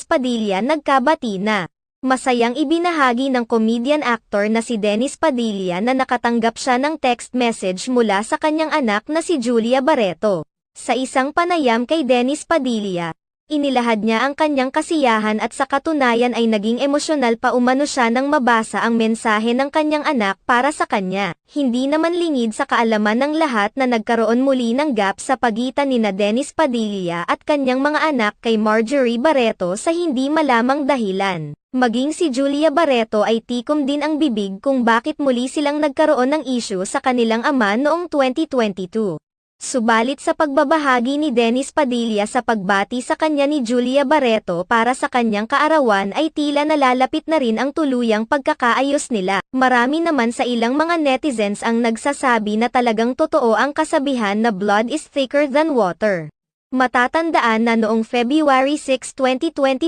Padilla nagkabati na. Masayang ibinahagi ng comedian actor na si Dennis Padilla na nakatanggap siya ng text message mula sa kanyang anak na si Julia Barreto. Sa isang panayam kay Dennis Padilla, inilahad niya ang kanyang kasiyahan at sa katunayan ay naging emosyonal pa umano siya nang mabasa ang mensahe ng kanyang anak para sa kanya. Hindi naman lingid sa kaalaman ng lahat na nagkaroon muli ng gap sa pagitan nina Dennis Padilla at kanyang mga anak kay Marjorie Barreto sa hindi malamang dahilan. Maging si Julia Barreto ay tikom din ang bibig kung bakit muli silang nagkaroon ng issue sa kanilang ama noong 2022. Subalit sa pagbabahagi ni Dennis Padilla sa pagbati sa kanya ni Julia Barreto para sa kanyang kaarawan ay tila nalalapit na rin ang tuluyang pagkakaayos nila. Marami naman sa ilang mga netizens ang nagsasabi na talagang totoo ang kasabihan na blood is thicker than water. Matatandaan na noong February 6, 2024,